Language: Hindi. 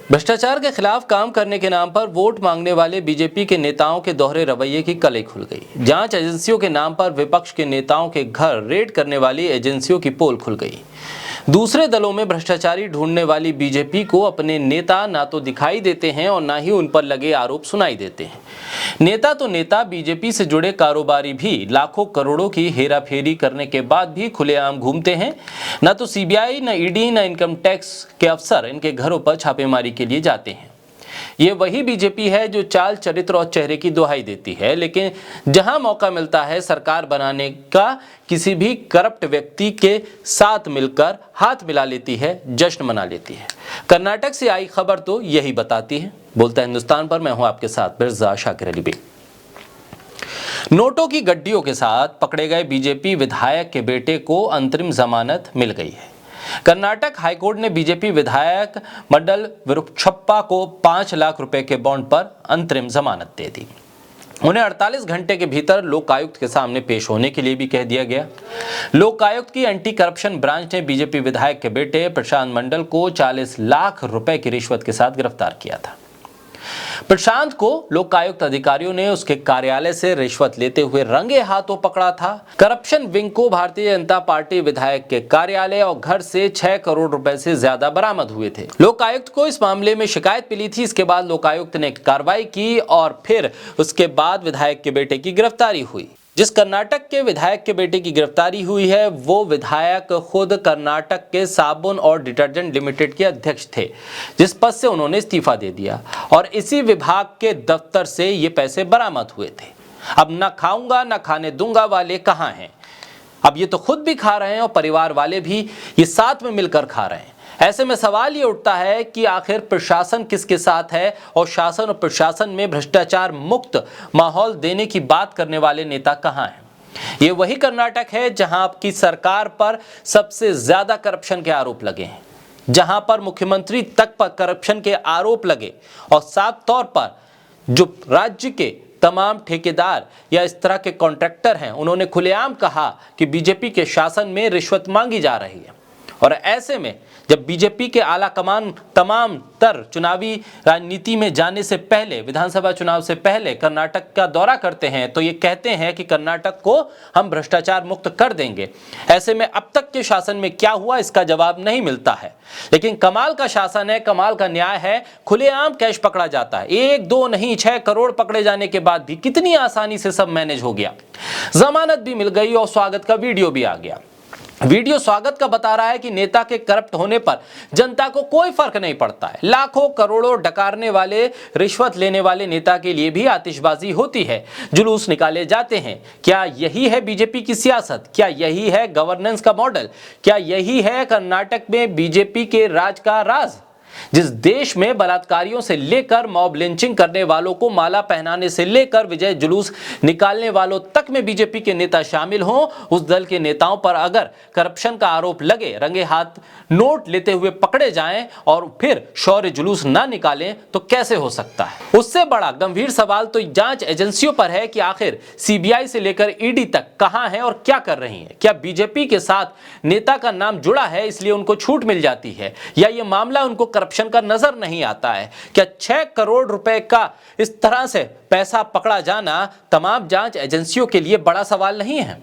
भ्रष्टाचार के खिलाफ काम करने के नाम पर वोट मांगने वाले बीजेपी के नेताओं के दोहरे रवैये की कलई खुल गई। जांच एजेंसियों के नाम पर विपक्ष के नेताओं के घर रेड करने वाली एजेंसियों की पोल खुल गई। दूसरे दलों में भ्रष्टाचारी ढूंढने वाली बीजेपी को अपने नेता ना तो दिखाई देते हैं और ना ही उन पर लगे आरोप सुनाई देते हैं। नेता तो नेता, बीजेपी से जुड़े कारोबारी भी लाखों करोड़ों की हेराफेरी करने के बाद भी खुलेआम घूमते हैं। न तो सीबीआई, न ईडी, न इनकम टैक्स के अफसर इनके घरों पर छापेमारी के लिए जाते हैं। ये वही बीजेपी है जो चाल, चरित्र और चेहरे की दुहाई देती है, लेकिन जहां मौका मिलता है सरकार बनाने का, किसी भी करप्ट व्यक्ति के साथ मिलकर हाथ मिला लेती है, जश्न मना लेती है। कर्नाटक से आई खबर तो यही बताती है। बोलता हिंदुस्तान पर मैं हूं आपके साथ मिर्जा शाकिर अली बेग। नोटों की गड्डियों के साथ पकड़े गए बीजेपी विधायक के बेटे को अंतरिम जमानत मिल गई है। कर्नाटक हाईकोर्ट ने बीजेपी विधायक मंडल विरुक्षप्पा को 5 लाख रुपए के बॉन्ड पर अंतरिम जमानत दे दी। उन्हें 48 घंटे के भीतर लोकायुक्त के सामने पेश होने के लिए भी कह दिया गया। लोकायुक्त की एंटी करप्शन ब्रांच ने बीजेपी विधायक के बेटे प्रशांत मंडल को 40 लाख रुपए की रिश्वत के साथ गिरफ्तार किया था। प्रशांत को लोकायुक्त अधिकारियों ने उसके कार्यालय से रिश्वत लेते हुए रंगे हाथों पकड़ा था। करप्शन विंग को भारतीय जनता पार्टी विधायक के कार्यालय और घर से 6 करोड़ रुपए से ज्यादा बरामद हुए थे। लोकायुक्त को इस मामले में शिकायत मिली थी। इसके बाद लोकायुक्त ने कार्रवाई की और फिर उसके बाद विधायक के बेटे की गिरफ्तारी हुई। जिस कर्नाटक के विधायक के बेटे की गिरफ्तारी हुई है वो विधायक खुद कर्नाटक के साबुन और डिटर्जेंट लिमिटेड के अध्यक्ष थे, जिस पद से उन्होंने इस्तीफा दे दिया और इसी विभाग के दफ्तर से ये पैसे बरामद हुए थे। अब ना खाऊंगा ना खाने दूंगा वाले कहां हैं? अब ये तो खुद भी खा रहे हैं और परिवार वाले भी ये साथ में मिलकर खा रहे हैं। ऐसे में सवाल ये उठता है कि आखिर प्रशासन किसके साथ है और शासन और प्रशासन में भ्रष्टाचार मुक्त माहौल देने की बात करने वाले नेता कहां हैं? ये वही कर्नाटक है जहां आपकी सरकार पर सबसे ज्यादा करप्शन के आरोप लगे हैं, जहां पर मुख्यमंत्री तक पर करप्शन के आरोप लगे और साफ तौर पर जो राज्य के तमाम ठेकेदार या इस तरह के कॉन्ट्रैक्टर हैं उन्होंने खुलेआम कहा कि बीजेपी के शासन में रिश्वत मांगी जा रही है। और ऐसे में जब बीजेपी के आला कमान तमाम तर चुनावी राजनीति में जाने से पहले, विधानसभा चुनाव से पहले कर्नाटक का दौरा करते हैं तो ये कहते हैं कि कर्नाटक को हम भ्रष्टाचार मुक्त कर देंगे। ऐसे में अब तक के शासन में क्या हुआ इसका जवाब नहीं मिलता है। लेकिन कमाल का शासन है, कमाल का न्याय है। खुलेआम कैश पकड़ा जाता है, 1, 2 नहीं 6 करोड़ पकड़े जाने के बाद भी कितनी आसानी से सब मैनेज हो गया। जमानत भी मिल गई और स्वागत का वीडियो भी आ गया। वीडियो स्वागत का बता रहा है कि नेता के करप्ट होने पर जनता को कोई फर्क नहीं पड़ता है। लाखों करोड़ों डकारने वाले, रिश्वत लेने वाले नेता के लिए भी आतिशबाजी होती है, जुलूस निकाले जाते हैं। क्या यही है बीजेपी की सियासत? क्या यही है गवर्नेंस का मॉडल? क्या यही है कर्नाटक में बीजेपी के राज का राज? जिस देश में बलात्कारियों से लेकर मॉब लिंचिंग करने वालों को माला पहनाने से लेकर विजय जुलूस निकालने वालों तक में बीजेपी के नेता शामिल हों, उस दल के नेताओं पर अगर करप्शन का आरोप लगे, रंगे हाथ नोट लेते हुए पकड़े जाएं और फिर शौर्य जुलूस ना निकालें तो कैसे हो सकता है? उससे बड़ा गंभीर सवाल तो जांच एजेंसियों पर है कि आखिर सीबीआई से लेकर ईडी तक कहां है और क्या कर रही है। क्या बीजेपी के साथ नेता का नाम जुड़ा है इसलिए उनको छूट मिल जाती है, या ये मामला उनको करप्शन का नजर नहीं आता है? क्या 6 करोड़ रुपए का इस तरह से पैसा पकड़ा जाना तमाम जांच एजेंसियों के लिए बड़ा सवाल नहीं है?